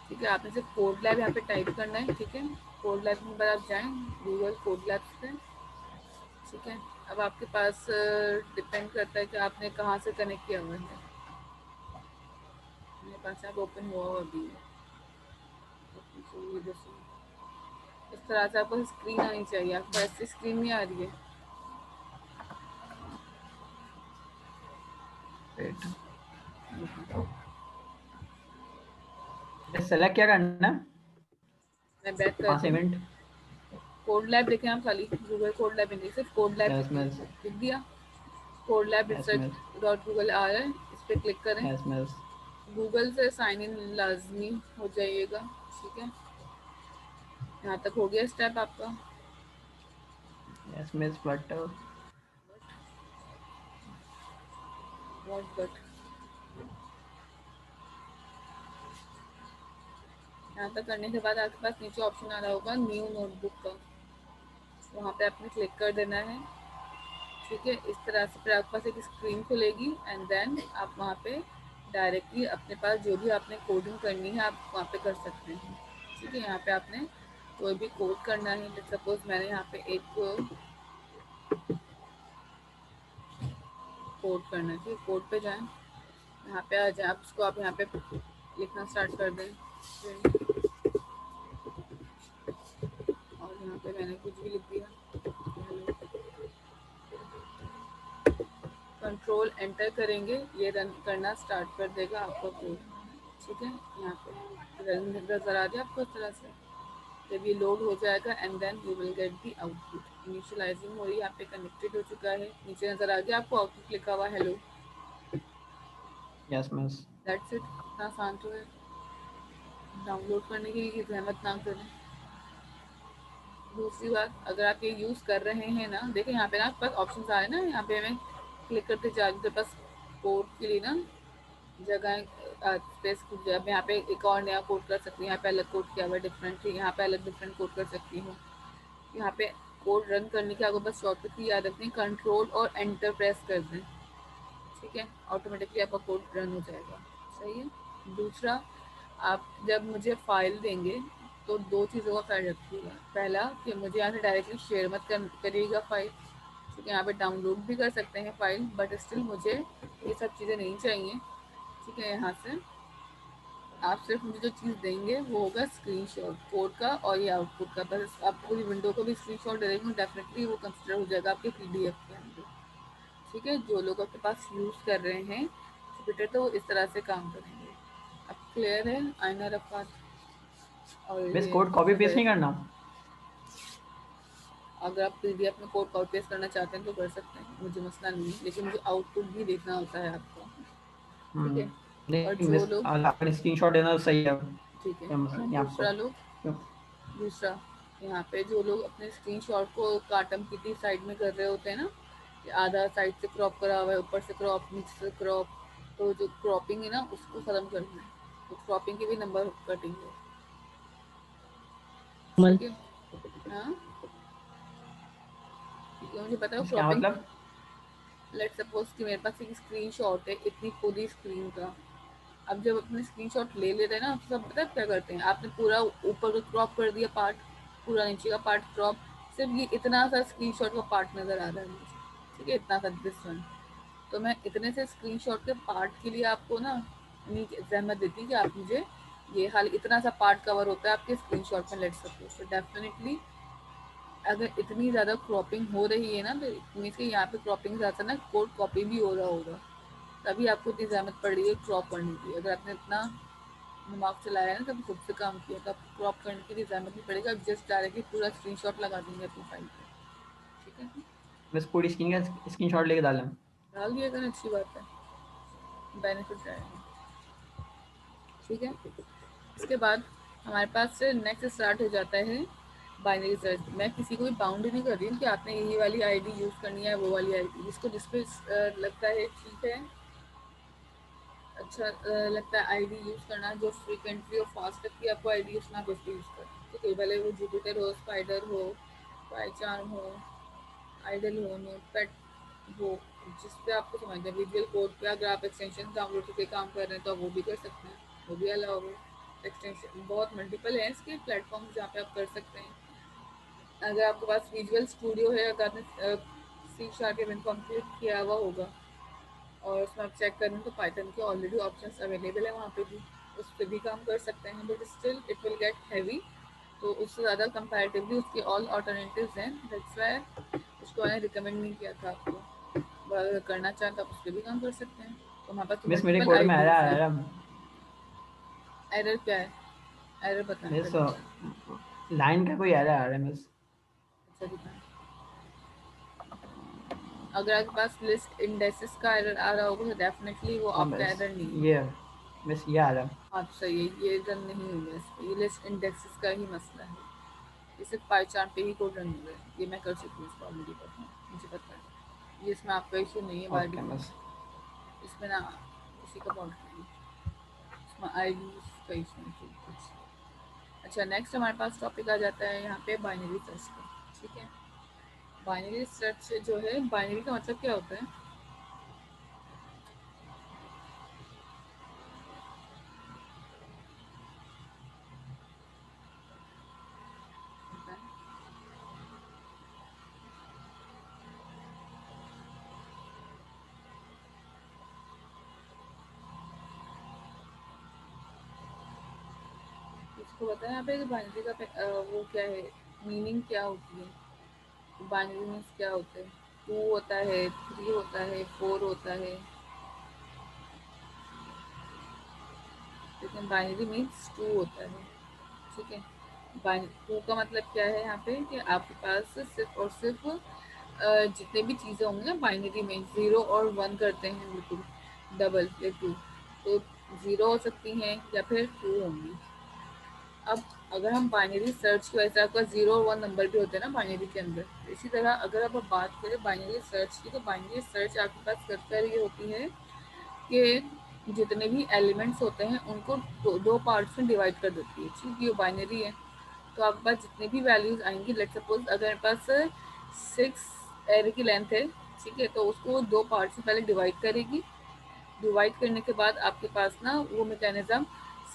ठीक है, आपने सिर्फ कोड लैब यहाँ पे टाइप करना है। ठीक है, कोड लैब के बाद आप जाएँ गूगल कोड लैब्स पे। ठीक है, अब आपके पास डिपेंड करता है कि आपने कहाँ से कनेक्ट किया हुआ है। मेरे पास यहाँ ओपन हुआ हुआ भी है। इस तरह से आपको स्क्रीन आनी चाहिए, आपको ऐसी स्क्रीन नहीं आ रही है। वेट, सेलेक्ट क्या करना है? मैं बैक कहाँ करती से हूँ। इवेंट? कोड लैब देखें आप, खाली गूगल कोड लैब नहीं, सिर्फ कोड लैब यस मिस, लिख दिया। Code lab yes research miss, dot Google आ रहा है, इस पर क्लिक करें। यस मिस, गूगल से साइन इन लाजमी हो जाइएगा। ठीक है, यहाँ तक हो गया स्टेप आपका। Yes miss, but what but, यहाँ तक करने के बाद आपके पास नीचे ऑप्शन आ रहा होगा न्यू नोटबुक का, वहाँ पे आपने क्लिक कर देना है। ठीक है, इस तरह से फिर आपके पास एक स्क्रीन खुलेगी एंड देन आप वहाँ पे डायरेक्टली अपने पास जो भी आपने कोडिंग करनी है आप वहाँ पे कर सकते हैं। ठीक है, यहाँ पे आपने कोई भी कोड करना है, सपोज मैंने यहाँ पे एक कोड करना है। ठीक है, कोड पे जाएं, यहाँ पे आ जाए, आप उसको आप यहाँ पे लिखना स्टार्ट कर दें। और यहाँ पे मैंने कुछ भी लिख दिया, कंट्रोल एंटर करेंगे, ये रन करना स्टार्ट कर देगा आपका कोड। ठीक है, यहाँ पे रन नजर आ जाए आपको इस तरह से। जब ये लोड हो जाएगा and then you will get the output. Initialising हो रही है, यहाँ पे कनेक्टेड हो चुका है, नीचे नजर आ गया आपको आउटपुट लिखा हुआ hello. Yes miss. That's it, इतना आसान तो है। डाउनलोड करने की जहमत ना करें। दूसरी बात, अगर आप ये यूज़ कर रहे हैं ना, देखिए यहाँ पे ना आपके पास ऑप्शन आ रहे हैं ना, यहाँ पे हमें क्लिक करते जा रही बस कोड के लिए ना जगह स्पेस खुल जाए। अब यहाँ पे एक और नया कोड कर सकती हूँ, यहाँ पे अलग कोड किया हुआ है डिफरेंट, यहाँ पे अलग डिफरेंट कोड कर सकती हूँ। यहाँ पे कोड रन करने के आपको बस शॉर्टकट की याद रखनी, कंट्रोल और एंटर प्रेस कर दें। ठीक है, ऑटोमेटिकली आपका कोड रन हो जाएगा। सही है। दूसरा, आप जब मुझे फाइल देंगे तो दो चीज़ों का ख्याल रखिएगा। पहला कि मुझे यहाँ से डायरेक्टली शेयर मत करिएगा फाइल। ठीक है, यहाँ पे डाउनलोड भी कर सकते हैं फाइल, बट स्टिल मुझे ये सब चीज़ें नहीं चाहिए। ठीक है, यहाँ से आप सिर्फ मुझे जो चीज़ देंगे वो होगा स्क्रीनशॉट कोड का और ये आउटपुट का। बस आप पूरी विंडो को भी स्क्रीनशॉट दे देंगे, डेफिनेटली वो कंसिडर हो जाएगा आपके पीडीएफ के अंदर। ठीक है, जो लोग आपके पास यूज़ कर रहे हैं जुपिटर तो वो इस तरह से काम करेंगे। अब क्लियर है आइना रफात और मिस ये कोड कॉपी पेस्ट जुबैर? नहीं करना? अगर आप पीडीएफ में कोड कॉपी पेस्ट करना चाहते हैं तो कर सकते हैं, मुझे मसला नहीं है, लेकिन मुझे आउटपुट भी देखना होता है आपको। ठीक है, और नहीं जो मिस, लोग, आपने स्क्रीनशॉट देना तो सही है, ठीक है, कोई मसला नहीं आपको। दूसरा लोग, क्यों? दूसरा यहाँ पे जो लोग अपने स्क्रीनशॉट को काटम की साइड में कर रहे होते हैं ना, कि आधा साइड से क्रॉप करा हुआ है, ऊपर से क्रॉप, नीचे से क्रॉप, तो जो क्रॉपिंग है ना उसको ख़त्म करना है, तो क्रॉपिंग के भी नंबर कटेंगे। ठीक है, हाँ, ठीक है, मुझे पता है मिस क्या क्रॉपिंग। मतलब? लेट सपोज कि मेरे पास एक स्क्रीनशॉट है इतनी पूरी स्क्रीन का। अब जब अपने स्क्रीनशॉट ले लेते हैं ना तो सब पता है क्या करते हैं, आपने पूरा ऊपर को क्रॉप कर दिया पार्ट, पूरा नीचे का पार्ट क्रॉप, सिर्फ ये इतना सा स्क्रीनशॉट का पार्ट नज़र आ रहा है मुझे। ठीक है, इतना सा दिस वन, तो मैं इतने से स्क्रीनशॉट के पार्ट के लिए आपको ना इतनी जहमत देती कि आप मुझे ये हाल इतना सा पार्ट कवर होता है आपके स्क्रीनशॉट में। लेट सपोज तो डेफिनेटली अगर इतनी ज़्यादा क्रॉपिंग हो रही है ना तो मीन्स कि यहाँ पे क्रॉपिंग ज़्यादा ना कोड कॉपी भी हो रहा होगा, तभी आपको इतनी जहमत पड़ रही है क्रॉप करने की। अगर आपने इतना दिमाग चलाया है ना, तभी खुद से काम किया, तो आपको क्रॉप करने की जहमत नहीं पड़ेगा, आप जस्ट डायरेक्टली पूरा स्क्रीनशॉट लगा देंगे अपनी फाइल पे। ठीक है, मिस पूरी स्क्रीन का स्क्रीनशॉट लेके डालें? डाल दिया अगर अच्छी बात है, बेनिफिट रहेगा। ठीक है, इसके बाद हमारे पास से नेक्स्ट स्टार्ट हो जाता है बाइनरी सर्च। मैं किसी को भी बाउंड नहीं कर रही हूँ कि आपने यही वाली आईडी यूज़ करनी है, वो वाली आईडी, जिसको जिस पे लगता है ठीक है, अच्छा लगता है आईडी यूज़ करना, जो फ्रिक्वेंटली और फास्ट की आपको आईडी यूज़ करना, कुछ भी यूज़ करना। ठीक है, भले वो जुपिटर हो, स्पाइडर हो, पाईचार्म हो, आइडल हो, नोटपैड हो, जिस पे आपको समझ है। विजुअल कोड पे अगर आप एक्सटेंशन डाउनलोड करके काम कर रहे हैं तो आप वो भी कर सकते हैं, वो भी अलाउ है। एक्सटेंशन बहुत मल्टीपल है इसके प्लेटफॉर्म जहाँ पे आप कर सकते हैं। अगर आपके पास विजुअल स्टूडियो है, अगर आपने सी शार्प या कंप्लीट किया हुआ होगा और उसमें आप चेक करें तो पाइथन के ऑलरेडी ऑप्शंस अवेलेबल है वहाँ पे भी, उस पर भी काम कर सकते हैं, but still it will get heavy. तो उससे ज़्यादा कंपैरेटिवली उसके ऑल ऑल्टरनेटिव्स हैं, दैट्स व्हाई उसको मैंने रिकमेंड नहीं किया था आपको। अगर करना चाहें तो आप उस पर भी काम कर सकते हैं। तो हमारे पास तो मिस मेरे मल्टीपल कोड में एरर आइडियाज़ आ हैं। रहा है। एरर क्या है? एरर बताएं मिस पहले। लाइन का कोई एरर आ रहा है मिस। अच्छा बताएं। अगर आपके पास लिस्ट इंडेक्सेस का एरर आ रहा होगा तो डेफिनेटली वो हाँ आपका मिस, एरर नहीं है। ये मिस ये आ रहा है। हाँ तो सही है, ये रन नहीं हुआ है इस पर, ये लिस्ट इंडेक्सेस का ही मसला है। ये सिर्फ पाईचार्ट पे ही कोड रन हुआ है, ये मैं कर चुकी हूँ इसको ऑलरेडी, पता है मुझे पता है। ये इसमें आपका इशू नहीं है बाय ओके मिस। डिफॉल्ट, इसमें ना किसी का फॉल्ट नहीं है, इसमें आई का इशू नहीं कुछ। अच्छा नेक्स्ट हमारे पास टॉपिक आ जाता है यहाँ पे बाइनरी सर्च का। ठीक है, बाइनरी सर्च जो है, बाइनरी का मतलब क्या होता है? इसको बताया यहाँ पे बाइनरी का वो क्या है, मीनिंग क्या होती है? बाइनरी मीन्स क्या होता है? 2 होता है, 3 होता है, 4 होता है, लेकिन बाइनरी मीन्स 2 होता है। ठीक है, टू का मतलब क्या है यहाँ पे कि आपके पास सिर्फ और सिर्फ जितने भी चीज़ें होंगी ना बाइनरी में, 0 और 1 करते हैं बिल्कुल डबल या 2, तो 0 हो सकती हैं या फिर 2 होंगी। अब अगर हम बाइनरी सर्च की वजह से, आपका 0 और 1 नंबर भी होते हैं ना बाइनरी के अंदर, इसी तरह अगर आप बात करें बाइनरी सर्च की, तो बाइनरी सर्च आपके पास कर कर ये होती है कि जितने भी एलिमेंट्स होते हैं उनको दो पार्ट्स में डिवाइड कर देती है। ठीक है, ये बाइनरी है, तो आपके पास जितनी भी वैल्यूज आएंगी, लेट सपोज अगर मेरे पास 6 एरे की लेंथ है, ठीक है, तो उसको दो पार्ट्स में पहले डिवाइड करेगी। डिवाइड करने के बाद आपके पास ना वो मैकेनिज्म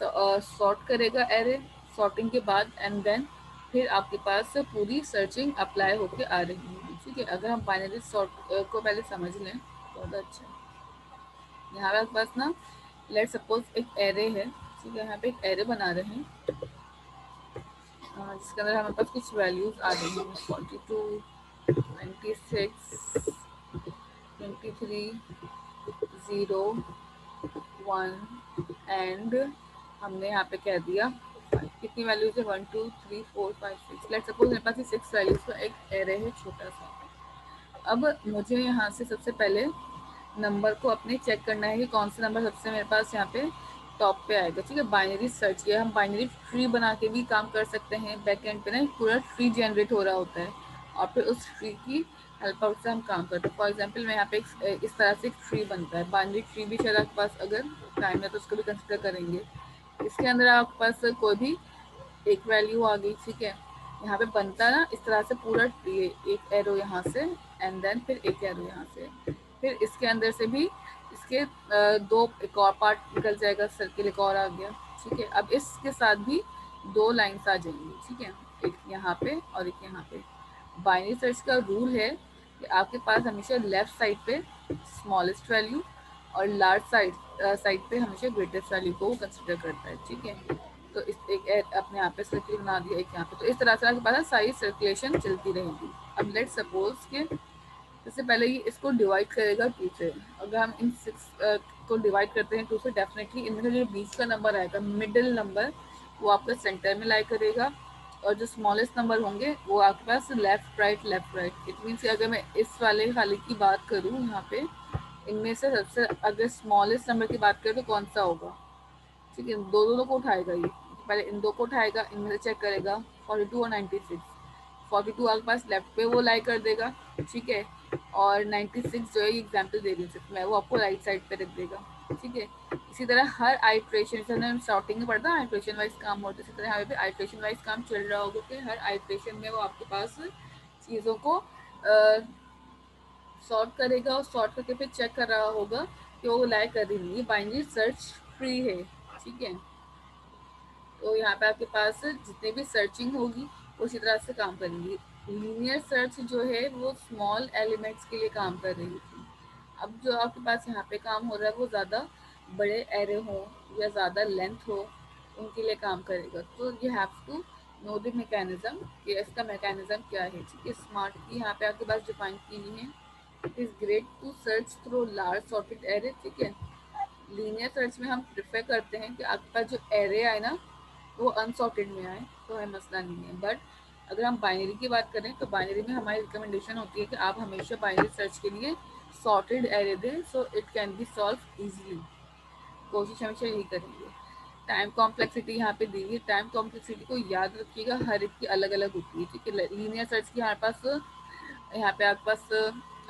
सॉर्ट करेगा एरे, सॉर्टिंग के बाद एंड देन फिर आपके पास पूरी सर्चिंग अप्लाई होके आ रही है। ठीक है, अगर हम बाइनरी सॉर्ट को पहले समझ लें तो ज़्यादा अच्छा है। यहाँ पे आपके पास ना लेट सपोज एक एरे है, ठीक है, यहाँ पे एक एरे बना रहे हैं जिसके अंदर हमारे पास कुछ वैल्यूज आ रही हैं, 42, 26, 23, 0, 1 एंड हमने यहाँ पे कह दिया कितनी वैल्यूज है, 1 2 3 4 5 6, लेट सपोज मेरे पास ये 6 वैल्यूज का एक एरे है छोटा सा। अब मुझे यहाँ से सबसे पहले नंबर को अपने चेक करना है कि कौन सा नंबर सबसे मेरे पास यहाँ पे टॉप पे आएगा। ठीक है, बाइनरी सर्च किया, हम बाइनरी ट्री बना के भी काम कर सकते हैं। बैक एंड पे ना पूरा ट्री जनरेट हो रहा होता है और फिर उस ट्री की हेल्प आउट से हम काम करते हैं। फॉर एग्जाम्पल मैं यहाँ पे इस तरह से एक ट्री बनता है, बाइनरी ट्री भी शायद आपके पास अगर टाइम है तो उसको भी कंसिडर करेंगे। इसके अंदर आपके पास कोई भी एक वैल्यू आ गई, ठीक है, यहाँ पे बनता है ना इस तरह से पूरा ट्री, एक एरो यहाँ से एंड देन फिर एक एरो यहाँ से, फिर इसके अंदर से भी इसके दो एक और पार्ट निकल जाएगा, सर्किल एक और आ गया। ठीक है, अब इसके साथ भी दो लाइंस आ जाएंगी। ठीक है, एक यहाँ पे और एक यहाँ पे। बाइनरी सर्च का रूल है कि आपके पास हमेशा लेफ्ट साइड पे स्मॉलेस्ट वैल्यू और लार्ज साइड पे हमेशा ग्रेटेस्ट वैल्यू को कंसिडर करता है। ठीक है, तो इस एक अपने यहाँ पे सर्किल बना दिया एक यहाँ पे, तो इस तरह से आपके पास सारी सर्कुलेशन चलती रहेगी। अब लेट सपोज के सबसे पहले ये इसको डिवाइड करेगा 2 से। अगर हम इन 6 को डिवाइड करते हैं 2 से, डेफिनेटली इनमें से जो बीच का नंबर आएगा, मिडिल नंबर, वो आपका सेंटर में लाई करेगा और जो स्मॉलेस्ट नंबर होंगे वो आपके पास लेफ्ट राइट। इट मीन्स अगर मैं इस वाले खाली की बात करूँ यहाँ पे, इनमें से सबसे अगर स्मॉलेस्ट नंबर की बात करें तो कौन सा होगा? ठीक है, दो दो को उठाएगा ये, पहले इन दो को उठाएगा, इनमें से चेक करेगा 42 और 96। 42 आपके पास लेफ्ट पे वो लाई कर देगा, ठीक है, और 96 जो है एग्जाम्पल दे रही हूँ मैं, वो आपको राइट साइड पे रख देगा। ठीक है, इसी तरह हर आइट्रेशन, जैसे हम शॉर्टिंग में पढ़ता है आइट्रेशन वाइज काम होता है, इसी तरह यहाँ पे आइट्रेशन वाइज काम चल रहा होगा कि हर आइट्रेशन में वो आपके पास चीज़ों को सॉर्ट करेगा और सॉर्ट करके फिर चेक कर रहा होगा कि वो लाई कर रही नहीं। बाइनरी सर्च फ्री है। ठीक है, तो यहाँ पे आपके पास जितने भी सर्चिंग होगी उसी तरह से काम करेंगी। लीनियर सर्च जो है वो स्मॉल एलिमेंट्स के लिए काम कर रही थी। अब जो आपके पास यहाँ पे काम हो रहा है वो ज़्यादा बड़े एरे हो या ज़्यादा लेंथ हो उनके लिए काम करेगा। तो you have to know the mechanism कि इसका मैकेनिज्म क्या है। ठीक है, स्मार्ट की यहाँ पे आपके पास डिफाइन की हुई है। It is great to search through large sorted array. ठीक है, लीनियर सर्च में हम प्रिफर करते हैं कि आपके पास जो एरे आए ना वो अनसॉर्टेड में आए, तो हमें मसला नहीं है। बट अगर हम बाइनरी की बात करें तो बाइनरी में हमारी रिकमेंडेशन होती है कि आप हमेशा बाइनरी सर्च के लिए सॉर्टेड एरे दें, so it can be solve easily. कोशिश हमेशा यही करेंगे। टाइम कॉम्प्लेक्सिटी यहाँ पे दी हुई है। टाइम कॉम्प्लेक्सिटी को याद रखिएगा, हर एक की अलग अलग होती है। ठीक है, लीनियर सर्च की हमारे पास यहाँ पे आपके पास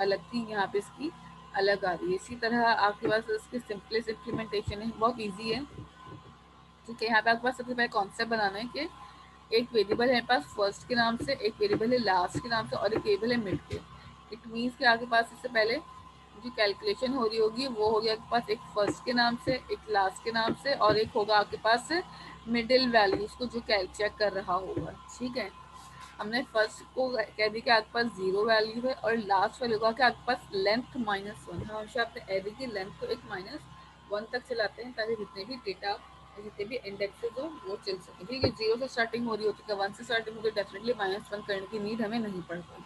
अलग थी, यहाँ पे इसकी अलग आ रही है। इसी तरह आपके पास इसकी सिंपलेस्ट इम्प्लीमेंटेशन है, बहुत ईजी है। ठीक है, यहाँ पे आपके पास सबसे पहले कॉन्सेप्ट बनाना है कि एक वेरिएबल है मेरे पास फर्स्ट के नाम से, एक वेरिएबल है लास्ट के नाम से और एक वेरिएबल है मिड के। इट मीन्स कि आपके पास इससे पहले जो कैलकुलेशन हो रही होगी वो होगी आपके पास एक फर्स्ट के नाम से, एक लास्ट के नाम से और एक होगा आपके पास मिडिल वैल्यूज को जो चेक कर रहा होगा। ठीक है, हमने फर्स्ट को कह दी कि आपके पास जीरो वैल्यू है और लास्ट वैल्यू का कि आपके पास लेंथ -1। हम हमेशा अपने एरे की लेंथ को एक -1 तक चलाते हैं ताकि जितने भी डेटा जितने भी इंडेक्सेस हो वो चल सके। ठीक है, जीरो से स्टार्टिंग हो रही होती है, 1 से स्टार्टिंग होती है, डेफिनेटली -1 करने की नीड हमें नहीं पड़ती।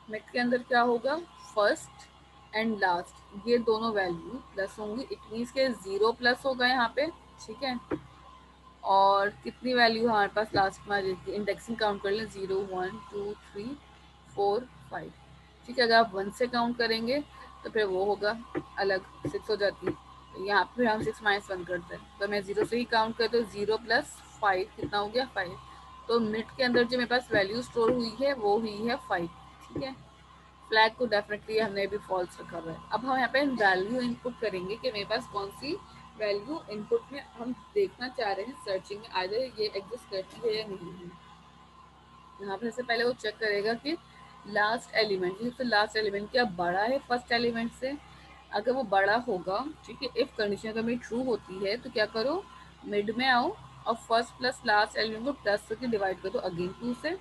मिड के अंदर क्या होगा, फर्स्ट एंड लास्ट ये दोनों वैल्यू प्लस होंगी। इट मीन्स के जीरो प्लस होगा यहाँ पे। ठीक है, और कितनी वैल्यू हमारे पास लास्ट में आ जाएगी, इंडेक्सिंग काउंट कर लें, 0 1 2 3 4 5। ठीक है, अगर आप 1 से काउंट करेंगे तो फिर वो होगा अलग, 6 हो जाती है। तो यहाँ पे हम 6 -1 करते हैं, तो मैं 0 से ही काउंट करते हूँ, 0 + 5 कितना हो गया 5। तो मिड के अंदर जो मेरे पास वैल्यू स्टोर हुई है वो हुई है 5। ठीक है, फ्लैग को डेफिनेटली हमने भी फॉल्स रखा हुआ है। अब हम यहाँ पे वैल्यू इनपुट करेंगे कि मेरे पास कौन सी वैल्यू इनपुट में हम देखना चाह रहे हैं सर्चिंग में, आइदर ये एग्जिस्ट करती है या नहीं है। यहाँ पे सबसे पहले वो चेक करेगा कि लास्ट एलिमेंट, सबसे लास्ट एलिमेंट क्या बड़ा है फर्स्ट एलिमेंट से। अगर वो बड़ा होगा, ठीक है, इफ कंडीशन अगर मेरी ट्रू होती है तो क्या करो, मिड में आओ और फर्स्ट प्लस लास्ट एलिमेंट को प्लस करके डिवाइड कर दो अगेन 2 से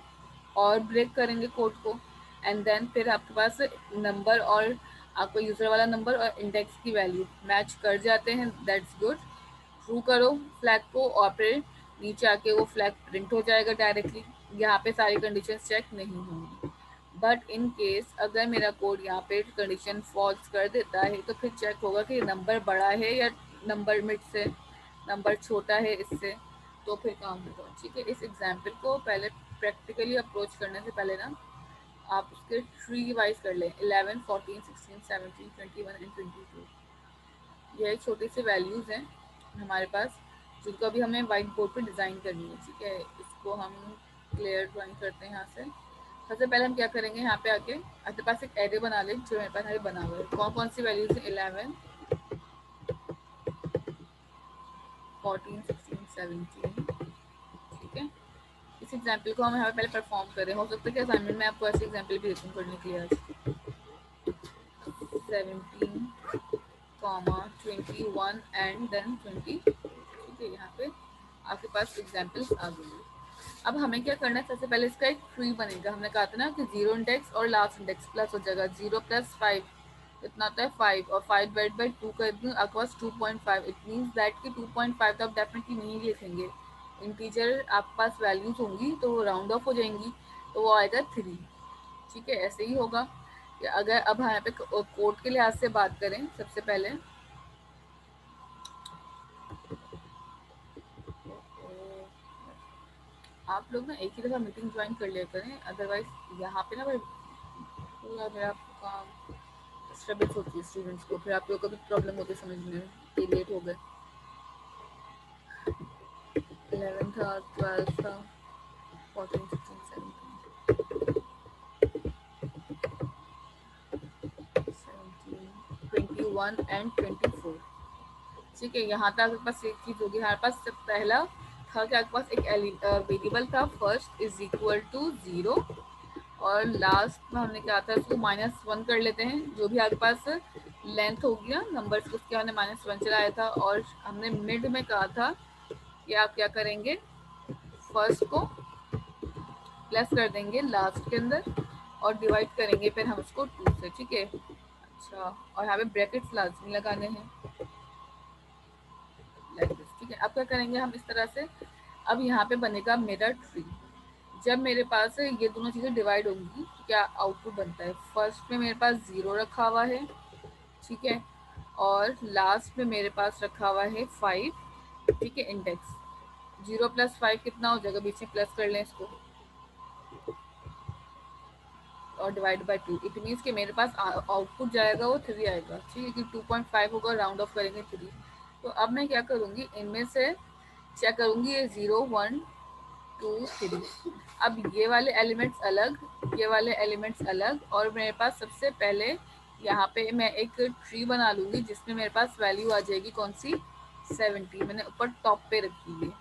और ब्रेक करेंगे कोड को। एंड देन फिर आपके पास नंबर और आपको यूजर वाला नंबर और इंडेक्स की वैल्यू मैच कर जाते हैं, दैट्स गुड। ट्रू करो फ्लैग को और फिर नीचे आके वो फ्लैग प्रिंट हो जाएगा डायरेक्टली। यहाँ पे सारी कंडीशन चेक नहीं होंगी। बट इन केस अगर मेरा कोड यहाँ पे कंडीशन फॉल्स कर देता है तो फिर चेक होगा कि नंबर बड़ा है या नंबर मिड से नंबर छोटा है इससे, तो फिर काम होगा। ठीक है, इस एग्जाम्पल को पहले प्रैक्टिकली अप्रोच करने से पहले ना आप उसके ट्री वाइज कर लें, 11 14 16 17 21 एंड 22। ये छोटी सी वैल्यूज़ हैं हमारे पास जिनको अभी हमें वाइट बोर्ड पे डिज़ाइन करनी है। ठीक है, इसको हम क्लियर ड्राइंग करते हैं यहाँ से। सबसे पहले हम क्या करेंगे, यहाँ पे आके आपके पास एक एरे बना लें जो मेरे पास बना हुआ है। कौन कौन सी वैल्यूज है, 11 14 16 17। ठीक है, इस एग्जाम्पल को हम यहाँ पे पहले परफॉर्म करें। हो सकता है कि असाइनमेंट में आपको ऐसे एग्जाम्पल भी देती हूँ करने के लिए आज। 17 21 एंड देन 20। ठीक है, यहाँ पे आपके पास एग्जाम्पल्स आ गई। अब हमें क्या करना है, सबसे पहले इसका एक ट्री बनेगा। हमने कहा था ना कि जीरो इंडेक्स और लास्ट इंडेक्स प्लस हो जाएगा, 0 + 5 इतना होता है 5 और 5 डिवाइड बाई 2 कर दूँ आपके पास 2.5। इट मीन्स दैट कि 2.5 तो आप डेफिनेटली नहीं लिखेंगे, इंटीजर आपके पास वैल्यूज होंगी तो वो राउंड ऑफ हो जाएंगी, तो वो आएगा 3। ठीक है, ऐसे ही होगा कि अगर अब हम यहाँ पे कोड के लिहाज से बात करें, सबसे पहले आप लोग ना एक ही दफ़ा मीटिंग ज्वाइन कर लिया करें, अदरवाइज यहाँ पे ना पूरा मेरा काम डिस्टर्बेंस होती है स्टूडेंट्स को, फिर आप लोगों को भी प्रॉब्लम होती है समझने में कि लेट हो गए। 11 था, 12 था, 14 16 17 21 एंड 24। ठीक है, यहाँ तक आपके पास एक चीज होगी। हमारे पास सब पहला था कि आपके पास एक वेरिएबल था फर्स्ट इज इक्वल टू 0 और लास्ट में हमने क्या था इसको -1 कर लेते हैं। जो भी आपके पास लेंथ हो गया नंबर्स उसके हमने -1 चलाया था और हमने मिड में कहा था ये आप क्या करेंगे, फर्स्ट को प्लस कर देंगे लास्ट के अंदर और डिवाइड करेंगे फिर हम उसको 2 से, ठीक है। अच्छा, और यहाँ पे ब्रैकेट्स लाजमी लगाने हैं लाइक दिस, ठीक है। अब क्या करेंगे हम इस तरह से, अब यहाँ पे बनेगा मेरा ट्री। जब मेरे पास ये दोनों चीज़ें डिवाइड होंगी तो क्या आउटपुट बनता है, फर्स्ट में मेरे पास 0 रखा हुआ है, ठीक है, और लास्ट में मेरे पास रखा हुआ है 5, ठीक है, इंडेक्स। 0 + 5 कितना हो जाएगा, बीच में प्लस कर लें इसको और डिवाइड बाय 2, इट मीन्स कि मेरे पास आउटपुट जाएगा वो 3 आएगा, ठीक है, कि 2.5 होगा, राउंड ऑफ करेंगे 3। तो अब मैं क्या करूँगी, इनमें से चेक करूँगी ये 0 1 2 3। अब ये वाले एलिमेंट्स अलग, ये वाले एलिमेंट्स अलग, और मेरे पास सबसे पहले यहाँ पे मैं एक ट्री बना लूँगी जिसमें मेरे पास वैल्यू आ जाएगी कौन सी, 70। मैंने ऊपर टॉप पे रखी है,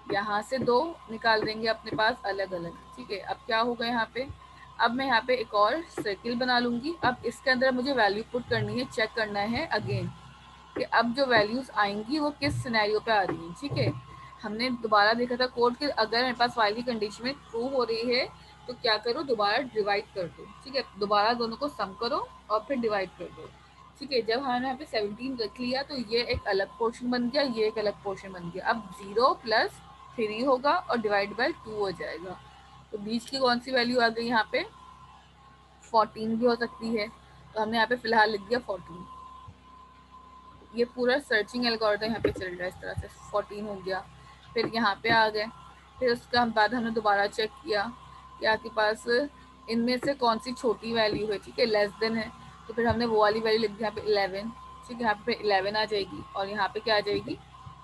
यहाँ से 2 निकाल देंगे अपने पास अलग अलग, ठीक है। अब क्या होगा यहाँ पे, अब मैं यहाँ पे एक और सर्किल बना लूँगी। अब इसके अंदर मुझे वैल्यू पुट करनी है, चेक करना है अगेन कि अब जो वैल्यूज आएंगी वो किस सिनेरियो पे आ रही हैं, ठीक है। हमने दोबारा देखा था कोड कि अगर मेरे पास वाइल की कंडीशन में ट्रू हो रही है तो क्या करो, दोबारा डिवाइड कर दो, ठीक है, दोबारा दोनों को सम करो और फिर डिवाइड कर दो, ठीक है। जब हमने यहाँ पे 17 रख लिया तो ये एक अलग पोर्शन बन गया, ये एक अलग पोर्शन बन गया। अब 0 + 3 होगा और डिवाइड बाय 2 हो जाएगा। तो बीच की कौन सी वैल्यू आ गई यहाँ पे, 14 भी हो सकती है, तो हमने यहाँ पे फिलहाल लिख दिया 14। ये पूरा सर्चिंग एल्गोरिथम यहाँ पे चल रहा है इस तरह से, 14 हो गया। फिर यहाँ पे आ गए, फिर उसका बाद हमने दोबारा चेक किया कि आपके पास इनमें से कौन सी छोटी वैल्यू है, ठीक है, लेस देन है, तो फिर हमने वो वाली वैल्यू लिख दी यहाँ पे 11, ठीक है, यहाँ पे 11 आ जाएगी और यहाँ पे क्या आ जाएगी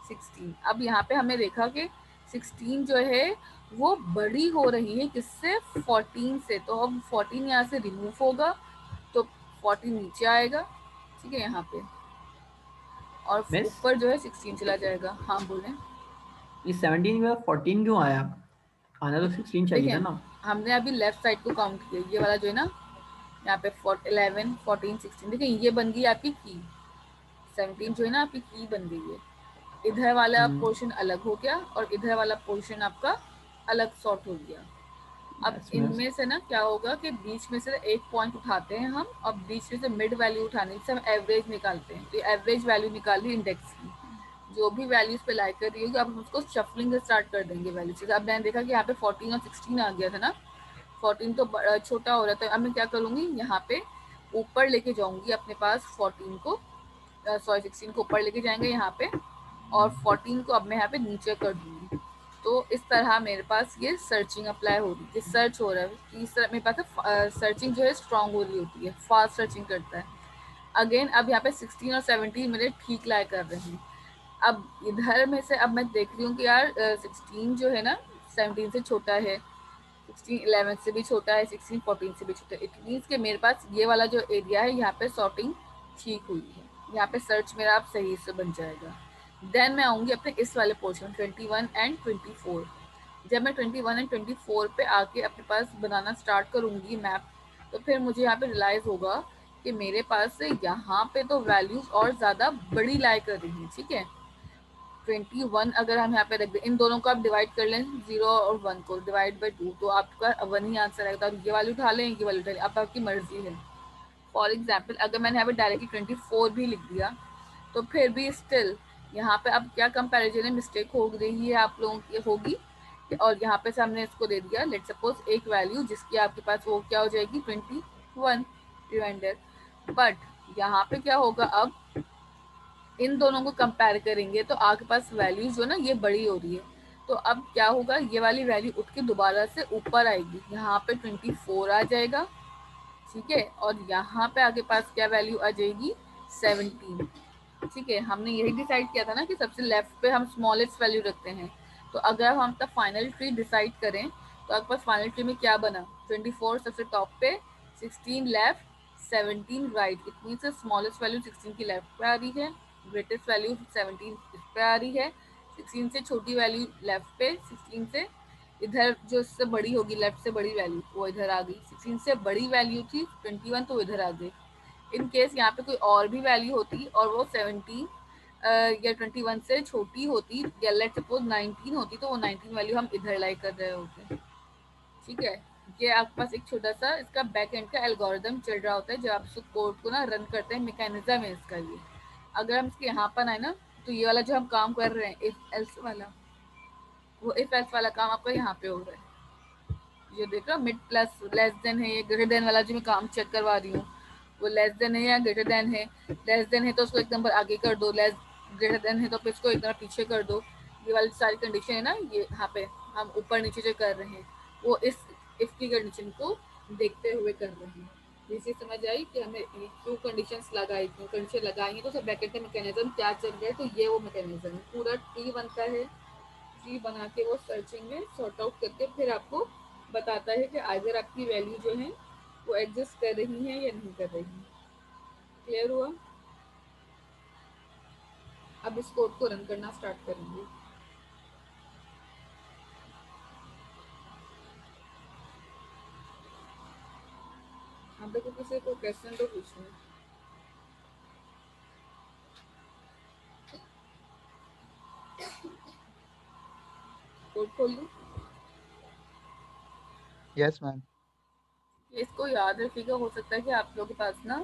16। अब यहाँ पे हमने देखा कि 16 जो है वो बड़ी हो रही है किससे, 14 से, तो अब 14 यहाँ से रिमूव होगा तो 14 नीचे आएगा, ठीक है, यहाँ पे, और मिस, ऊपर जो है 16 चला जाएगा। हाँ बोलें। ये 17 में 14 क्यों आया? आना तो 16 चाहिए था देखिए ना। हमने अभी लेफ्ट साइड को काउंट किया, ये वाला जो है ना यहाँ पे 11 14 16, देखिए ये बन गई आपकी की, 17 जो है ना आपकी की बन गई है। इधर वाला पोर्शन अलग हो गया और इधर वाला पोर्शन आपका अलग सॉर्ट हो गया। अब यस मिस। इनमें से ना क्या होगा कि बीच में से एक पॉइंट उठाते हैं हम और बीच में से मिड वैल्यू उठाने से हम एवरेज निकालते हैं, तो एवरेज वैल्यू निकाली इंडेक्स की, जो भी वैल्यूज पे लाइक कर रही होगी, अब हम उसको शफलिंग स्टार्ट कर देंगे वैल्यू से। अब मैंने देखा कि यहाँ पे 14 और 16 आ गया था ना, 14 तो छोटा हो रहा था। अब मैं क्या करूँगी, यहाँ पे ऊपर लेके जाऊँगी अपने पास 14 को, सॉरी 16 को ऊपर लेके जाएंगे यहाँ पे, और 14 को अब मैं यहाँ पे नीचे कर दूँगी। तो इस तरह मेरे पास ये सर्चिंग अप्लाई हो रही है, सर्च हो रहा है, तीसरा मेरे पास सर्चिंग जो है स्ट्रांग हो रही होती है, फास्ट सर्चिंग करता है। अगेन अब यहाँ पे 16 और 17 मेरे ठीक लाई कर रहे हैं। अब इधर में से अब मैं देख रही हूँ कि यार 16 जो है ना 17 से छोटा है, 16 11 से भी छोटा है, 16 14 से भी छोटा है। इट मीन्स कि मेरे पास ये वाला जो एरिया है यहाँ पे सॉर्टिंग ठीक हुई है, यहाँ पे सर्च मेरा आप सही से बन जाएगा। देन मैं आऊँगी अपने इस वाले पोर्शन 21 एंड 24। जब मैं 21 एंड 24 पे आके अपने पास बनाना स्टार्ट करूँगी मैप, तो फिर मुझे यहाँ पे रियलाइज़ होगा कि मेरे पास यहाँ पे तो वैल्यूज़ और ज़्यादा बड़ी लाई कर रही हैं, ठीक है। 21 अगर हम यहाँ पे रख दें, इन दोनों को आप डिवाइड कर लें, 0 और 1 को डिवाइड बाई 2, तो आपका 1 ही आंसर आएगा। तो आप ये वाली उठा लें, ये वाली उठा लें, अब आपकी मर्जी है। फॉर एग्जाम्पल अगर मैंने यहाँ पे डायरेक्टली 24 भी लिख दिया तो फिर भी स्टिल यहाँ पे अब क्या कंपैरिजन है, मिस्टेक हो रही है आप लोगों की होगी, और यहाँ पे से हमने इसको दे दिया लेट सपोज एक वैल्यू जिसकी आपके पास वो क्या हो जाएगी 21 रिमाइंडर। बट यहाँ पे क्या होगा, अब इन दोनों को कंपेयर करेंगे तो आपके पास वैल्यू जो ना ये बड़ी हो रही है, तो अब क्या होगा, ये वाली वैल्यू उठ के दोबारा से ऊपर आएगी, यहाँ पे 24 आ जाएगा, ठीक है, और यहाँ पे आगे पास क्या वैल्यू आ जाएगी 17, ठीक है। हमने यही डिसाइड किया था ना कि सबसे लेफ्ट पे हम स्मॉलेस्ट वैल्यू रखते हैं। तो अगर हम अपना फाइनल ट्री डिसाइड करें तो आपके पास फाइनल ट्री में क्या बना, 24 सबसे टॉप पे, 16 left, 17 right, it means smallest value 16 की लेफ्ट पे आ रही है, ग्रेटेस्ट वैल्यू 17 इस पे आ रही है, 16 से छोटी वैल्यू लेफ्ट पे, 16 से इधर जो इससे बड़ी होगी लेफ्ट से बड़ी वैल्यू वो इधर आ गई, 16 से बड़ी वैल्यू थी 21 तो इधर आ गई। इन केस यहाँ पे कोई और भी वैल्यू होती और वो 17 या 21 से छोटी होती या लेट सपोज 19 होती तो वो 19 वैल्यू हम इधर लाई कर रहे होते। ठीक है, ये आपके पास एक छोटा सा इसका बैक एंड का एल्गोरिदम चल रहा होता है जब आप इस कोड को ना रन करते हैं, मैकेनिज्म है इसका ये। अगर हम इसके यहाँ पर आए ना तो ये वाला जो हम काम कर रहे हैं इफ एल्स वाला, वो इफ एल्स वाला काम आपका यहाँ पे हो रहा है। ये देख रहा मिड प्लस लेस देन है, ये ग्रेटर देन वाला जो मैं काम चेक करवा रही हूँ वो लेस देन है या ग्रेटर देन है। लेस देन है तो उसको एक नंबर आगे कर दो, लेस ग्रेटर देन है तो फिर इसको एक नंबर पीछे कर दो। ये वाली सारी कंडीशन है ना, ये यहाँ पे हम ऊपर नीचे जो कर रहे हैं वो इस इफ की कंडीशन को देखते हुए कर रहे हैं। ये चीज समझ आई कि हमें क्यों कंडीशंस लगाई थी, कंडीशन लगाई है तो सब ब्रैकेट का मैकेनिज्म क्या चल रहा है, तो ये वो मैकेनिज्म है। पूरा ट्री बनता है, ट्री बना के वो सर्चिंग में सॉर्ट आउट करके फिर आपको बताता है कि अगर आपकी वैल्यू जो है वो एग्जिस्ट कर रही है या नहीं कर रही है। क्लियर हुआ? अब इस कोड को रन करना स्टार्ट करेंगे। आप देखो किसी को क्वेश्चन तो पूछना है। कोड खोल लो। Yes ma'am. इसको याद रखिएगा, हो सकता है कि आप लोगों के पास ना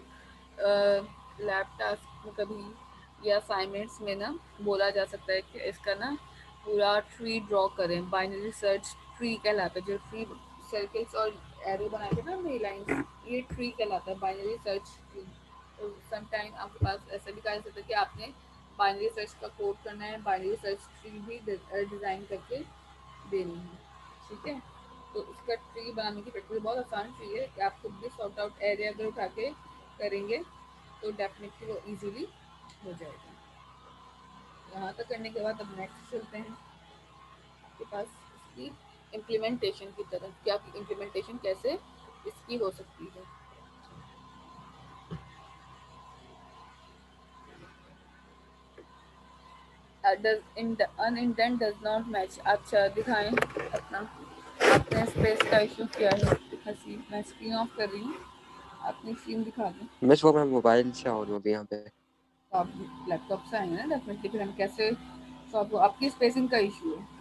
लैब टास्क में कभी या असाइनमेंट्स में ना बोला जा सकता है कि इसका ना पूरा ट्री ड्रॉ करें। बाइनरी सर्च ट्री कहलाता है, जो ट्री सर्कल्स और एरो बना के ना नई लाइंस, ये ट्री कहलाता है, बाइनरी सर्च ट्री। तो समटाइम आपके पास ऐसा भी कहा जा सकता है कि आपने बाइनरी सर्च का कोड करना है, बाइनरी सर्च ट्री भी डिज़ाइन करके देनी है। ठीक है, तो इसका ट्री बनाने की प्रक्रिया बहुत आसान ट्री है कि आप खुद भी सॉर्ट आउट एरिया अगर उठा के करेंगे तो डेफिनेटली वो इजीली हो जाएगा। यहाँ तक करने के बाद अब नेक्स्ट चलते हैं आपके पास इसकी इम्प्लीमेंटेशन की तरफ, कि आपकी इम्प्लीमेंटेशन कैसे इसकी हो सकती है। अनइंटेंट डज नॉट मैच। अच्छा दिखाएं अपना, अपने स्पेस का इशू क्या है। हंसी, मैं स्क्रीन ऑफ कर रही हूँ, अपनी स्क्रीन दिखा दें। मिस वो मैं मोबाइल से ऑन हूँ अभी यहाँ पे। तो आप लैपटॉप से आएंगे ना डेफिनेटली, फिर हम कैसे सॉल्व। आपकी स्पेसिंग का इशू है।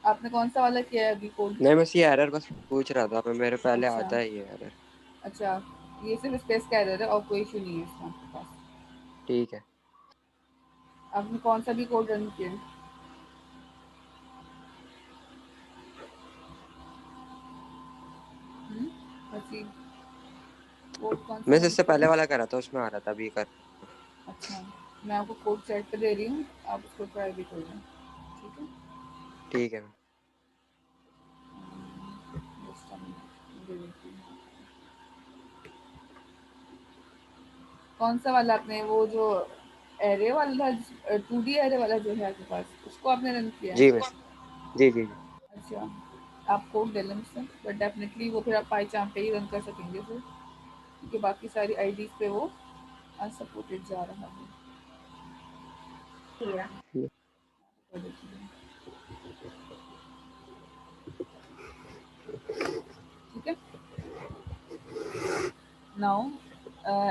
आपने कौन सा वाला किया है अभी कोड? नहीं बस ये एरर बस पूछ रहा था, मैं मेरे पहले अच्छा आता है ये एरर। अच्छा, ये सिर्फ स्पेस का एरर है और कोई इशू नहीं है इसका आपके पास। ठीक है। आपने कौन सा भी कोड रन किया है? अच्छी, कोड कौन सा मैं रन इससे किया पहले है? वाला कर रहा था, उसमें आ रहा था, अभी कर। अच्छा, मैं आपको कोड सेट पे दे रही हूँ, आप उसको ट्राई भी कर लें। ठीक है, ठीक है। Just a minute, दे देती हूँ। कौन सा वाला आपने, वो जो एरे वाला, 2D एरे वाला जो है आपके पास, उसको आपने रन किया जी है? मिस। जी जी जी। अच्छा, आप कोड ले लें मुझसे, बट डेफिनेटली वो फिर आप पाई चांप पे ही रन कर सकेंगे फिर, क्योंकि बाकी सारी आईडीज पे वो अनसपोर्टेड जा रहा है। कर देती हूँ। ठीक है, नाउ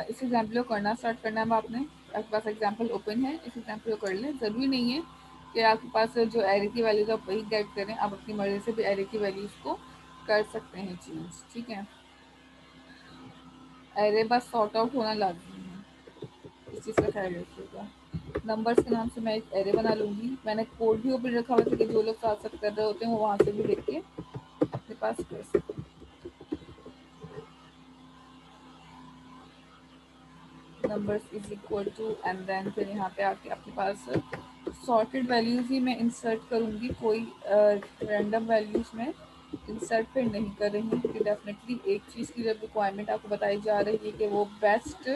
इस एग्जाम्पल को करना स्टार्ट करना है। अब आपने, आपके पास एग्जाम्पल ओपन है, इस एग्जाम्पल को कर लें। ज़रूरी नहीं है कि आपके पास जो एरे की वैल्यूज आप वही गेट करें, आप अपनी मर्जी से भी एरे की वैल्यूज को कर सकते हैं चेंज। ठीक है, एरे बस सॉर्ट आउट होना लाजमी है, इस चीज़ का ख्याल रखिएगा। नंबर्स के नाम से मैं एक एरे बना लूँगी। मैंने कोड भी ओपन रखा हुआ है कि जो लोग साथ साथ कर रहे होते हैं वो वहाँ से भी देख के अपने पास कर सकें। Numbers is equal to and then फिर यहाँ पे आके अपने पास सॉर्टेड वैल्यूज ही मैं इंसर्ट करूँगी, कोई रैंडम वैल्यूज में इंसर्ट फिर नहीं कर रही हूँ, क्योंकि डेफिनेटली एक चीज़ की जब रिक्वायरमेंट आपको बताई जा रही है कि वो बेस्ट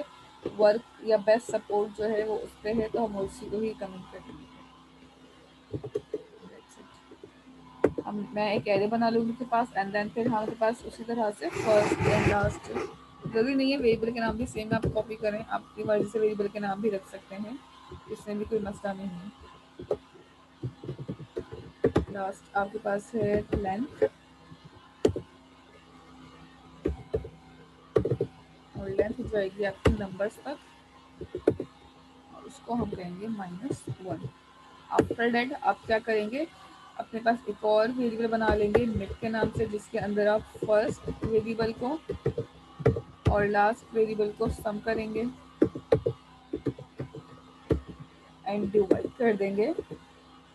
वर्क या बेस्ट सपोर्ट जो है वो उस पर है, तो हम उसी को ही कमेंट करेंगे। हम, मैं एक एरे बना लूँगी के पास एंड देन फिर हमारे पास उसी तरह से फर्स्ट एंड लास्ट, जरूरी नहीं है वेरिएबल के नाम भी सेम आप कॉपी करें, आप अपनी मर्जी से वेरिएबल के नाम भी रख सकते हैं, इसमें भी कोई मसला नहीं है। लास्ट आपके पास है लेंथ, और लेंथ जाएगी आपकी नंबर्स तक, और उसको उसको हम कहेंगे -1। आफ्टर दैट आप क्या करेंगे, अपने पास एक और वेरिएबल बना लेंगे मिड के नाम से, जिसके अंदर आप फर्स्ट वेरिएबल को और लास्ट वेरिएबल को सम करेंगे एंड डिवाइड कर देंगे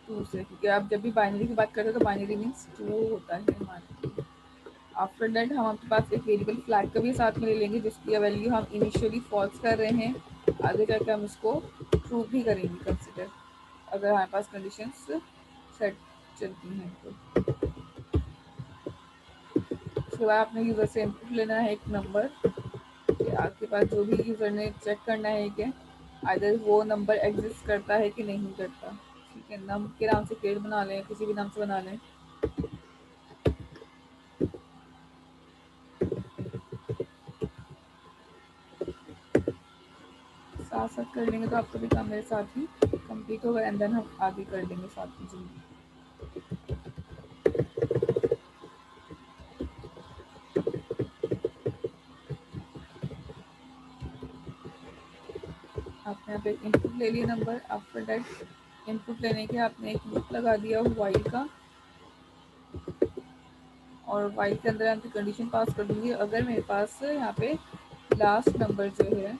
2 से, क्योंकि आप जब भी बाइनरी की बात करते हैं तो बाइनरी मीन्स 2 होता है हमारे। आफ्टर दैट हम आपके पास एक वेरिएबल फ्लैग का भी साथ में ले लेंगे, जिसकी वैल्यू हम इनिशियली फॉल्स कर रहे हैं, आगे जाके हम इसको ट्रू भी करेंगे कंसिडर, अगर हमारे पास कंडीशंस सेट चलती हैं तो। उसके बाद आपने यूज़र से इनपुट लेना है एक नंबर, कि आपके पास जो भी यूज़र ने चेक करना है कि अदर वो नंबर एग्जिस्ट करता है कि नहीं करता। ठीक है, नम के नाम से क्रिएट बना लें, किसी भी नाम से बना लें। साथ साथ कर लेंगे तो आपका भी काम मेरे साथ ही कंप्लीट होगा एंड देन हम आगे कर लेंगे साथ में जल्दी। आपने यहाँ पे एक इनपुट ले लिया नंबर, आफ्टर दैट इनपुट लेने के आपने एक लूप लगा दिया वाइल का, और वाइल के अंदर आपकी कंडीशन पास कर दूंगी, अगर मेरे पास यहाँ पे लास्ट नंबर जो है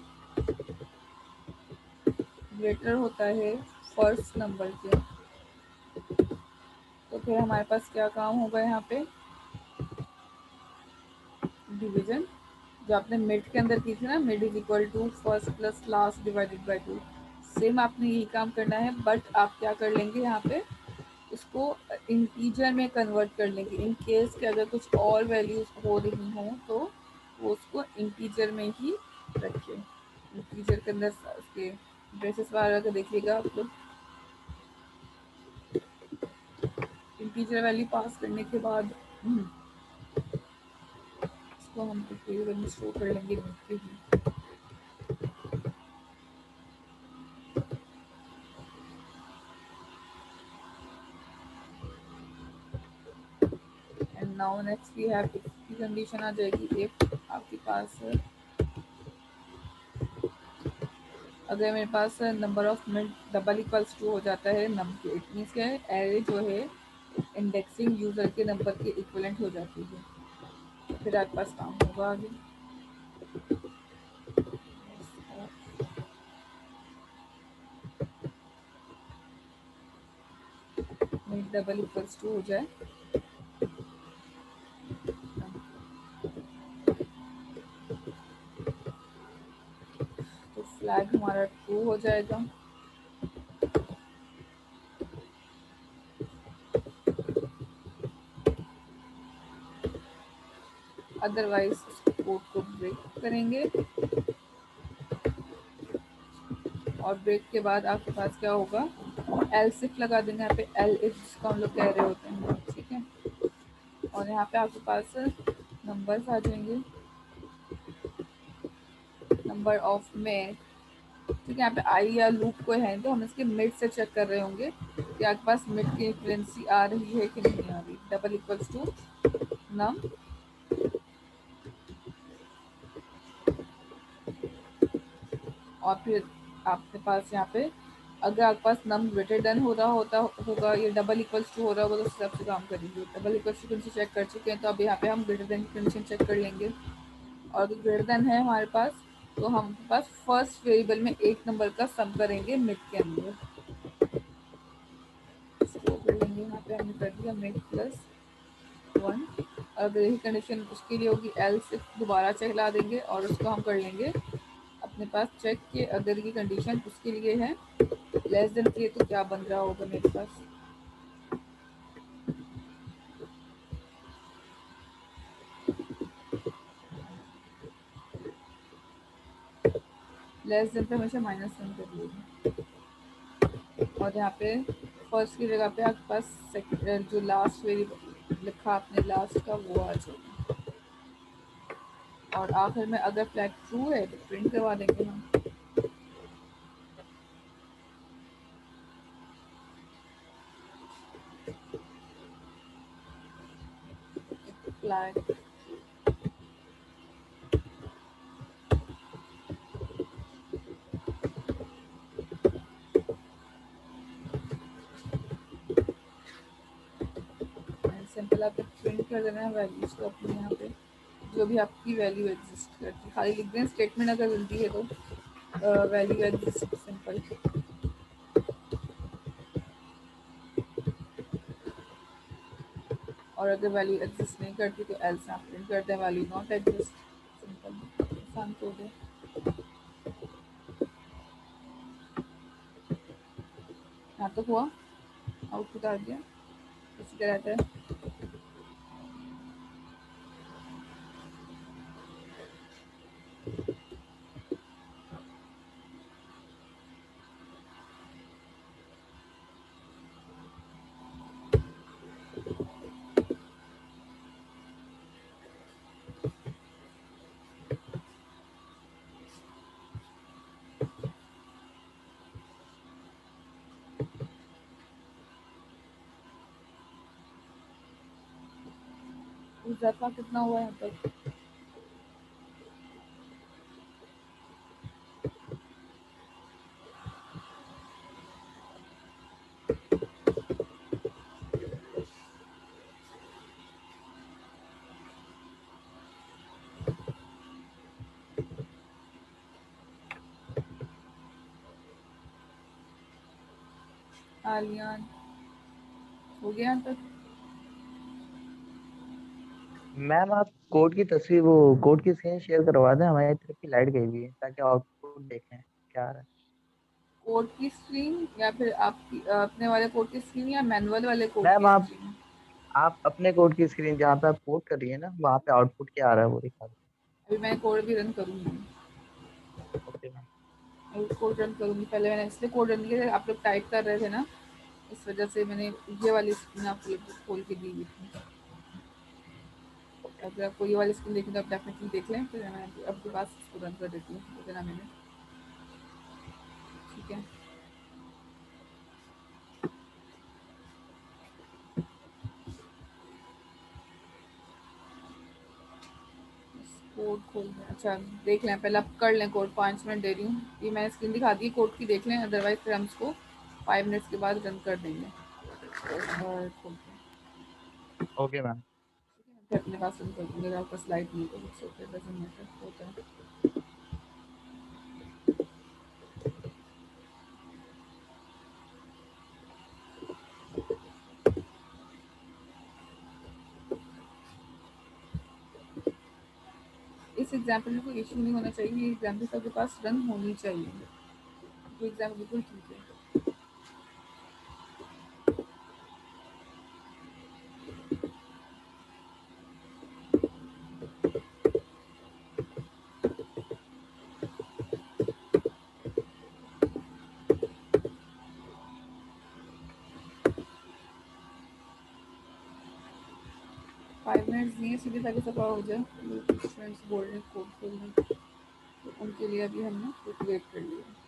ग्रेटर होता है फर्स्ट नंबर के, तो फिर हमारे पास क्या काम होगा यहाँ पे, डिवीजन जो आपने मिड के अंदर की थी ना, mid is equal to first plus last divided by 2, same आपने यही काम करना है, बट आप क्या कर लेंगे यहाँ पे उसको इंटीजर में कन्वर्ट कर लेंगे, इन केस के अगर कुछ और वैल्यूज हो रही हों तो वो उसको इंटीजर में ही रखें। इंटीजर के अंदर उसके ब्रेसेस वगैरह का देखिएगा आप लोग। इंटीजर वैल्यू पास करने के बाद इसको हम वेरिएबल में स्टोर कर लेंगे लिख के ही। And now next we have if की कंडीशन आ जाएगी, इफ आपके पास अगर मेरे पास number of mid double equals to हो जाता है नम के, इट मीन्स क्या है, एरे जो है इंडेक्सिंग यूजर के नंबर के इक्विवेलेंट हो जाती है, तो फिर आपके पास काम होगा आगे। मिड डबल इक्वल्स टू हो जाए तो फ्लैग हमारा ट्रू हो जाएगा। अदरवाइज कोड को ब्रेक करेंगे, और ब्रेक के बाद आपके पास क्या होगा, एल्स इफ लगा देंगे यहाँ पे, एल इफ जिसको हम लोग कह रहे होते हैं। ठीक है, और यहाँ पे आपके पास नंबर्स आ जाएंगे, नंबर ऑफ में। ठीक है, यहाँ पे आई या लूप को है तो हम इसके मिड से चेक कर रहे होंगे कि आपके पास मिड की फ्रीक्वेंसी आ रही है कि नहीं आ रही। डबल इक्वल्स टू नम, और फिर आपके पास यहाँ पे अगर आपके पास नम ग्रेटर देन हो रहा होता होगा या डबल इक्वल्स टू हो रहा होगा तो उस हिसाब से काम करेंगे। Double equals to condition check कर चुके हैं तो अब यहाँ पे हम ग्रेटर देन की कंडीशन चेक कर लेंगे, और अगर ग्रेटर देन है हमारे पास तो हम पास फर्स्ट वेरिएबल में एक नंबर का सम करेंगे मिड के अंदर, स्टोर कर लेंगे। यहाँ पे हमने कर दिया मिड प्लस 1, अगर यही कंडीशन उसके लिए होगी एल्स दोबारा चला देंगे और उसको हम कर लेंगे अपने पास चेक कि अगर की कंडीशन उसके लिए है लेस देन के, तो क्या बन रहा होगा मेरे पास। लेस देन पे हमेशा -1 कर लेंगे, और यहाँ पे फर्स्ट की जगह पे आपके पास सेकंड जो लास्ट वेरिएबल लिखा आपने लास्ट का वो आ जाएगा, और आखिर में अगर फ्लैग ट्रू है तो प्रिंट करवा देंगे हम फ्लैग। पहले आपको प्रिंट कर देना है वैल्यूज को अपने यहाँ पे, जो भी आपकी वैल्यू एग्जिस्ट करती है, खाली लिख दें स्टेटमेंट अगर मिलती है तो वैल्यू एग्जिस्ट सिंपल। और अगर वैल्यू एग्जिस्ट नहीं करती तो एल्स आप प्रिंट कर दें वैल्यू नॉट एग्जिस्ट, सिंपल आसान कोड है। यहाँ तक हुआ, आउटपुट आ गया, इसी तरह रहता है। इजाफा कितना हुआ यहाँ तक? आलियान हो गया यहाँ तक? मैम आप कोड की तस्वीर, वो कोड की स्क्रीन शेयर करवा दें, हमारी तरफ की लाइट गई हुई है, ताकि आउटपुट देखें क्या आ रहा है। कोड की स्क्रीन या फिर आपकी अपने वाले कोड की स्क्रीन या मैनुअल वाले कोड मैम की आप स्क्रीन? आप अपने कोड की स्क्रीन जहाँ पे आप कोड कर रही है ना, वहाँ पे आउटपुट क्या आ रहा है वो दिखा दें। अभी मैं कोड भी रन करूँगी, ओके मैम। अभी कोड रन करूँगी। पहले मैंने इसलिए कोड रन किया था, आप लोग टाइप कर रहे थे ना, इस वजह से मैंने ये वाली स्क्रीन आप लोग को खोल के दी हुई थी। अगर आपको ये वाली स्क्रीन देखी तो आप डेफिनेटली देख लें, फिर मैं आपके पास इसको रन कर देती हूँ, इतना मैंने, ठीक है। कोड खोल लें, अच्छा देख लें, पहले आप कर लें कोड, 5 मिनट दे रही हूँ, ये मैंने स्क्रीन दिखा दी कोड की, देख लें, अदरवाइज फिर हम इसको 5 मिनट्स के बाद रन कर देंगे। और खोल के ओके मैम। फिर अपने पास रन कर दूँगी, अगर आपका स्लाइड नहीं तो इट्स ओके, डजंट मैटर, होता है। इस एग्जाम्पल में कोई इशू नहीं होना चाहिए, ये एग्जाम्पल सबके पास रन होनी चाहिए, तो एग्जाम्पल बिल्कुल ठीक है। 5 मिनट्स दिए, सीधे ताकि सफा हो जाए। स्टूडेंट्स बोल रहे हैं कोड खोलने, तो उनके लिए अभी हमने कुछ वेट कर लिया।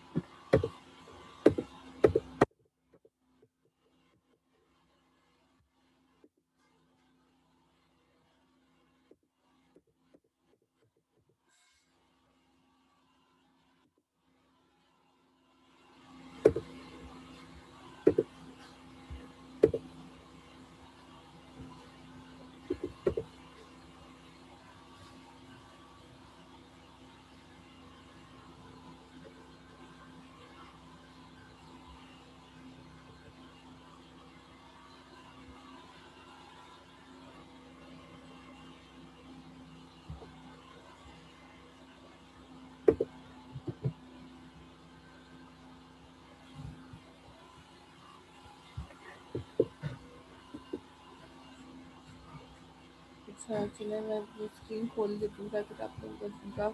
अच्छा चलिए मैं वो स्क्रीन खोल देती हूँ ताकि आप लोग उनका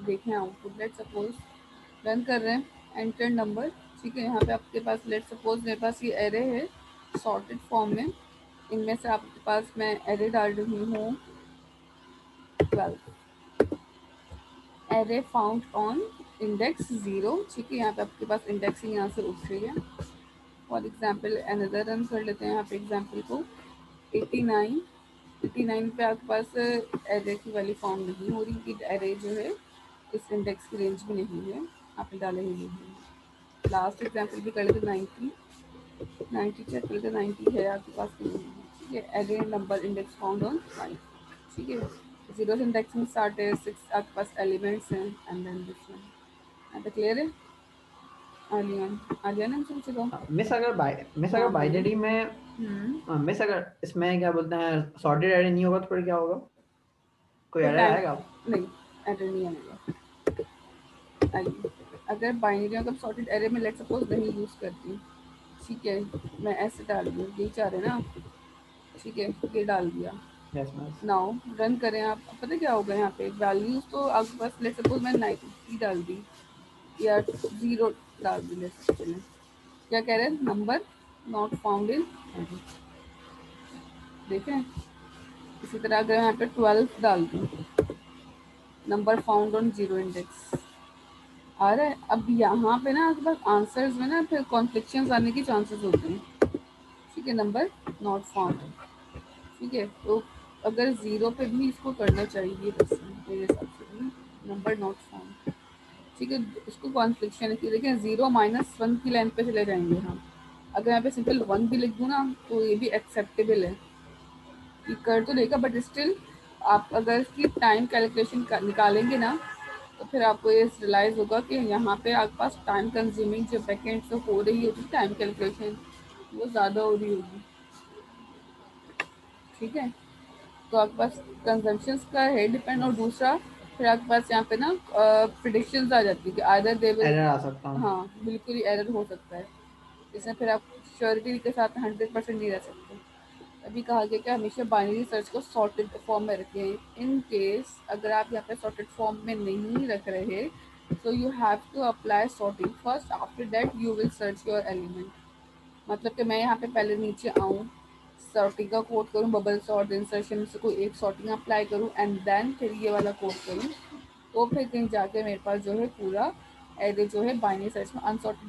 देखें आउटपुट। लेट सपोज रन कर रहे हैं, एंटर नंबर, ठीक है। यहाँ पे आपके पास लेट सपोज मेरे पास ये एरे है सॉर्टेड फॉर्म में, इनमें से आपके पास मैं एरे डाल रही हूँ 12, एरे फाउंड ऑन इंडेक्स 0, ठीक है। यहाँ पे आपके पास इंडेक्सिंग यहाँ से उठ रही है। फॉर एग्जाम्पल अनदर रन कर लेते हैं यहाँ पे एग्जाम्पल को, 89 पे आपके पास एरे की वैल्यू फाउंड नहीं हो रही, कि एरे जो है इस इंडेक्स की रेंज में नहीं है, आपने डाले ही नहीं है। लास्ट एग्जाम्पल भी कर लेते 90 चेक कर लेते, 90 है आपके पास कि नहीं है। ठीक है, array number index found on 5, ठीक है, 0 से इंडेक्सिंग स्टार्ट है, 6 आपके पास एलिमेंट्स हैं एंड देन दिस वन। यहाँ पे क्लियर है? आलिया ना समझ लो। मिस अगर हाँ, बाइनरी में मिस अगर इसमें क्या बोलते हैं सॉर्टेड एरे नहीं होगा तो फिर क्या होगा? कोई तो एरर टाइम आएगा? नहीं, एरर नहीं आएगा। आइए, अगर बाइनरी अगर सॉर्टेड एरे में लेट सपोज नहीं यूज़ करती हूँ, ठीक है, मैं ऐसे डाल दूँ, यही चाह रहे हैं ना, ठीक है, ये डाल दिया। Yes miss. नाउ रन करें आप, अब पता क्या होगा यहाँ पे वैल्यूज तो आपके पास लेट सपोज मैं 90 डाल दी या 0 डाल दी, लेट चलें, क्या कह रहे हैं, नंबर नॉट फाउंड इन, देखें। इसी तरह अगर यहाँ पे 12 डाल दूँ, नंबर फाउंड ऑन 0 इंडेक्स आ रहा है। अब यहाँ पे ना आपके पास आंसर्स में ना फिर कॉन्फ्लिक्शंस आने की चांसेस होते हैं, ठीक है, नंबर नॉट फाउंड, ठीक है। तो अगर 0 पे भी इसको करना चाहिए बस मेरे हिसाब से, नंबर नॉट फाउंड, ठीक है, उसको कॉन्फ्लिक्शन है कि देखें 0 -1 की लाइन पे चले जाएंगे हम। अगर यहाँ पे सिंपल 1 भी लिख दूँ ना तो ये भी एक्सेप्टेबल है, ये कर तो देगा, बट स्टिल आप अगर इसकी टाइम कैलकुलेशन निकालेंगे ना तो फिर आपको ये रियलाइज़ होगा कि यहाँ पे आपके पास टाइम कंज्यूमिंग जो बैकेंड से हो रही होगी टाइम कैलकुलेशन, वो ज़्यादा हो रही होगी, ठीक है। तो आपके पास कंजम्पशंस का है डिपेंड, और दूसरा फिर आपके पास यहाँ पे ना प्रिडिक्शंस आ जाती है कि आइदर दे विल, एरर आ सकता हूँ। हाँ बिल्कुल ही एरर हो सकता है, इसमें फिर आप श्योरिटी के साथ 100% नहीं रह सकते। अभी कहा गया कि हमेशा बाइनरी सर्च को सॉर्टेड फॉर्म में रखें। इन केस अगर आप यहाँ पे सॉर्टेड फॉर्म में नहीं रख रहे, so you have to apply sorting first, after that you will search your element. मतलब कि मैं यहाँ पे पहले नीचे आऊँ, सॉर्टिंग का कोड करूँ, बबल सॉर्ट इंसर्शन से कोई एक सॉर्टिंग अप्लाई करूँ एंड देन फिर ये वाला कोड करूँ, तो फिर कहीं जाके मेरे पास जो है पूरा एरे जो है बाइनरी सर्च में अनसॉर्टेड